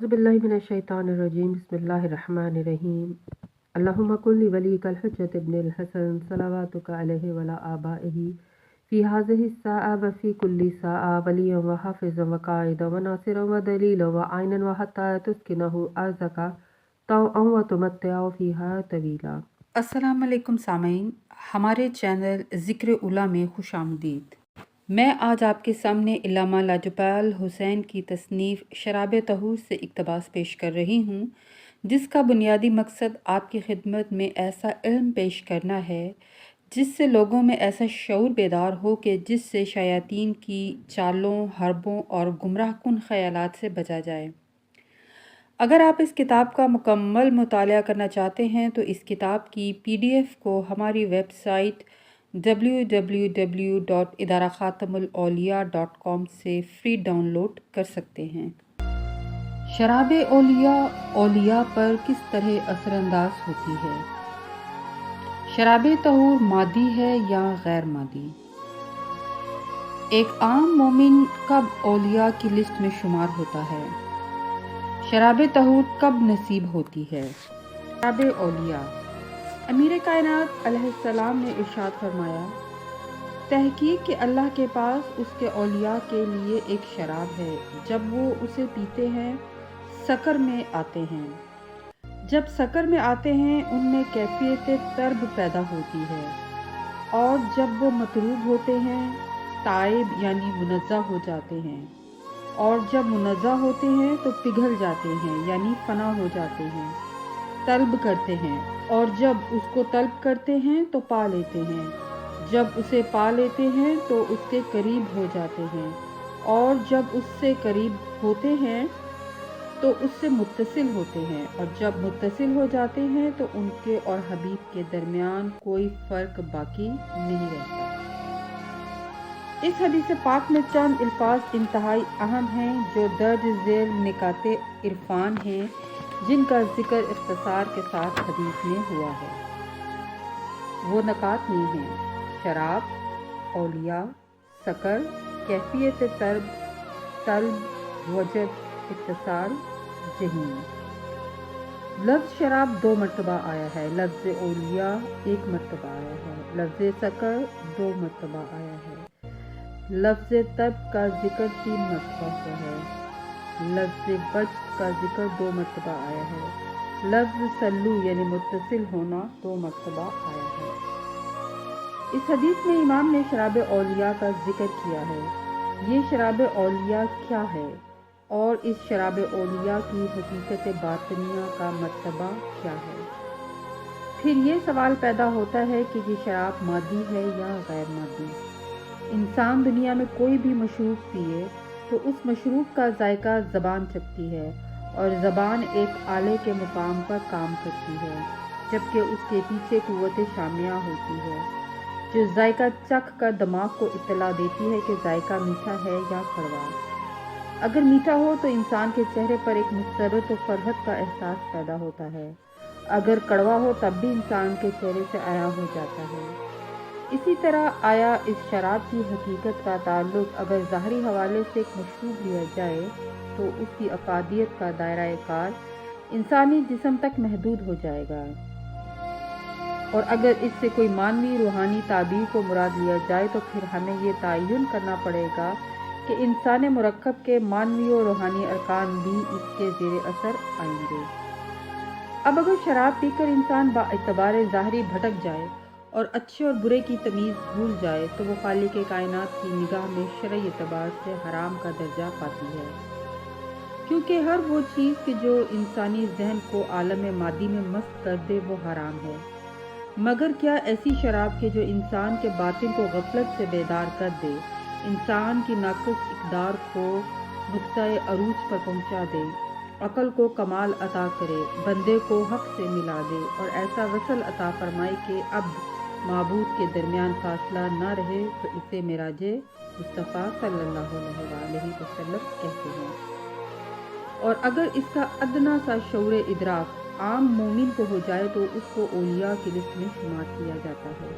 औज़ुबिल्लाहि मिनश्शैतानिर्रजीम बिस्मिल्लाहिर्रहमानिर्रहीम अल्लाहुम्मा कुल्ली वलीकल हुज्जत इब्निल हसन सलावातुका अलैहि वला आबाइही फ़ी हाज़िहि स्साअ व फ़ी कुल्ली साअ वलिय्यन व हाफ़िज़न व क़ाइदन व नासिरन व दलीलन व आइनन व हत्ता तुस्किनहु अर्ज़का तौअन व तुमत्तिअ फ़ीहा तवीला। अस्सलाम वालेकुम सामीन, हमारे चैनल ज़िक्र उला में खुशामदीद। मैं आज आपके सामने इल्लामा लाजपाल हुसैन की तसनीफ़ शराब तहूर से इक़्तिबास पेश कर रही हूँ, जिसका बुनियादी मकसद आपकी खिदमत में ऐसा इल्म पेश करना है जिससे लोगों में ऐसा शऊर बेदार हो कि जिससे शयातीन की चालों, हरबों और गुमराहकुन ख़यालात से बचा जाए। अगर आप इस किताब का मुकम्मल मुताला करना चाहते हैं तो इस किताब की PDF को हमारी वेबसाइट www.idarakhatamulauliya.com से फ्री डाउनलोड कर सकते हैं। शराब औलिया पर किस तरह असरअंदाज होती है? शराब तहूर मादी है या गैर मादी? एक आम मोमिन कब औलिया की लिस्ट में शुमार होता है? शराब तहूर कब नसीब होती है? शराब औलिया। अमीर कायनात अलैहिस्सलाम ने इरशाद फरमाया, तहकीक कि अल्लाह के पास उसके औलिया के लिए एक शराब है, जब वो उसे पीते हैं सकर में आते हैं। जब सकर में आते हैं उनमें कैफियत तर्ब पैदा होती है, और जब वो मतरूब होते हैं ताइब यानी मुनज़्ज़ा हो जाते हैं, और जब मुनज़्ज़ा होते हैं तो पिघल जाते हैं यानी फना हो जाते हैं। तलब करते हैं, और जब उसको तलब करते हैं तो पा लेते हैं। जब उसे पा लेते हैं तो उसके करीब हो जाते हैं, और जब उससे करीब होते हैं तो उससे मुत्तसिल होते हैं, और जब मुत्तसिल हो जाते हैं तो उनके और हबीब के दरमियान कोई फ़र्क बाकी नहीं रहता। इस हदीस पाक में चंद अल्फाज इंतहाई अहम हैं जो दर्ज झेल निकाते इरफान हैं, जिनका जिक्र इख्तिसार के साथ हदीस में हुआ है। वो नकात नहीं हैं: शराब, औलिया, सकर, कैफियत तर्ब, तलब, वजब, इत्तिसाल, जहीन। लफ्ज़ शराब 2 मरतबा आया है, लफ्ज़ औलिया 1 मरतबा आया है, लफ्ज़ सकर 2 मरतबा आया है, लफ्ज़ तब का जिक्र 3 मरतबा हुआ है, लफ्ज़ बज्त का जिक्र 2 मरतबा आया है, लफ्ज़ सल्लू यानी मुत्तसिल होना 2 मरतबा आया है। इस हदीस में इमाम ने शराब औलिया का जिक्र किया है। ये शराब औलिया क्या है और इस शराब औलिया की हकीकत बातिनिया का मर्तबा क्या है? फिर ये सवाल पैदा होता है कि ये शराब मादी है या गैर मादी। इंसान दुनिया में कोई भी मशरूब पिए तो उस मशरूब का जायका ज़बान चखती है, और ज़बान एक आले के मुकाम पर काम करती है, जबकि उसके पीछे कुव्वत शामिया होती है जो जायका चख कर दिमाग को इत्तला देती है कि जायका मीठा है या कड़वा। अगर मीठा हो तो इंसान के चेहरे पर एक मुसर्रत और फरहत का एहसास पैदा होता है, अगर कड़वा हो तब भी इंसान के चेहरे से आया हो जाता है। इसी तरह आया इस शराब की हकीकत का ताल्लुक अगर ज़ाहरी हवाले से एक मशरूब लिया जाए तो उसकी अफादियत का दायरा कार इंसानी जिस्म तक महदूद हो जाएगा, और अगर इससे कोई मानवी रूहानी ताबीर को मुराद लिया जाए तो फिर हमें ये तयन करना पड़ेगा कि इंसान मुरक्कब के मानवी और रूहानी अरकान भी इसके ज़ेर असर आएंगे। अब अगर शराब पीकर इंसान बाएतबार ज़ाहरी भटक जाए और अच्छे और बुरे की तमीज़ भूल जाए तो वो खालिक कायनात की निगाह में शरई एतबार से हराम का दर्जा पाती है, क्योंकि हर वो चीज़ कि जो इंसानी जहन को आलम मादी में मस्त कर दे वो हराम है। मगर क्या ऐसी शराब के जो इंसान के बातिन को गफलत से बेदार कर दे, इंसान की नाक़िस इक़दार को नुक़्ता-ए अरूज पर पहुँचा दे, अक़ल को कमाल अता करे, बंदे को हक़ से मिला दे, और ऐसा वसल अता फरमाए कि अब माबूद के दरमियान फासला न रहे, तो इसे मिराज मुस्तफ़ा सल्लल्लाहु अलैहि वसल्लम कहते हैं। और अगर इसका अदना सा शऊर इदराक आम मोमिन को हो जाए तो उसको औलिया की लिस्ट में शुमार किया जाता है।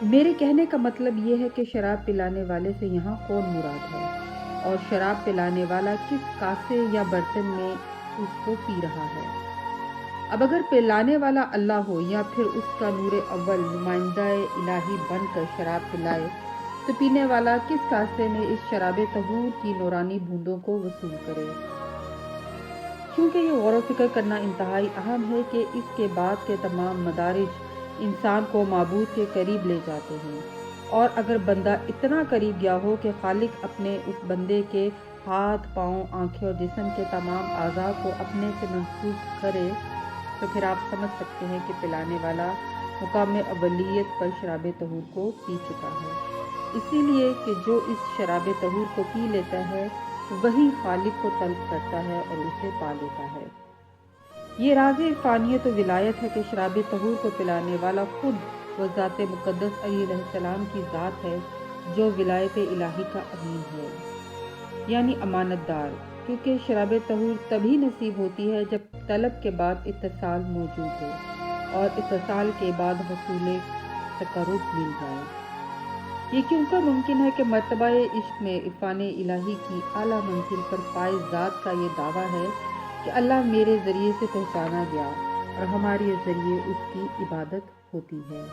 मेरे कहने का मतलब ये है कि शराब पिलाने वाले से यहाँ कौन मुराद है? اور شراب پلانے والا کس کاسے یا برتن میں اس کو پی رہا ہے۔ اب اگر پلانے والا اللہ ہو یا پھر اس کا نور اول نمائندہ الہی بن کر شراب پلائے تو پینے والا کس کاسے میں اس شراب طہور کی نورانی بوندوں کو وصول کرے۔ کیونکہ یہ غور و فکر کرنا انتہائی اہم ہے کہ اس کے بعد کے تمام مدارج انسان کو معبود کے قریب لے جاتے ہیں، اور اگر بندہ اتنا قریب گیا ہو کہ خالق اپنے اس بندے کے ہاتھ، پاؤں، آنکھیں اور جسم کے تمام اعضاء کو اپنے سے منسوب کرے تو پھر آپ سمجھ سکتے ہیں کہ پلانے والا مقام اولیت پر شراب طہور کو پی چکا ہے۔ اسی لیے کہ جو اس شراب طہور کو پی لیتا ہے وہی خالق کو طلب کرتا ہے اور اسے پا لیتا ہے۔ یہ راز عرفانیت و ولایت ہے کہ شراب طہور کو پلانے والا خود وہ ذات مقدس علیہ السلام کی ذات ہے جو ولایت الہی کا امین ہے، یعنی امانت دار، کیونکہ شراب طہور تبھی نصیب ہوتی ہے جب طلب کے بعد اتصال موجود ہو اور اتصال کے بعد حصول تقرب مل جائے۔ یہ کیوں کر ممکن ہے کہ مرتبہ عشق میں عرفان الہی کی اعلیٰ منزل پر فائز ذات کا یہ دعویٰ ہے کہ اللہ میرے ذریعے سے پہچانا گیا اور ہمارے ذریعے اس کی عبادت ہوتی ہے۔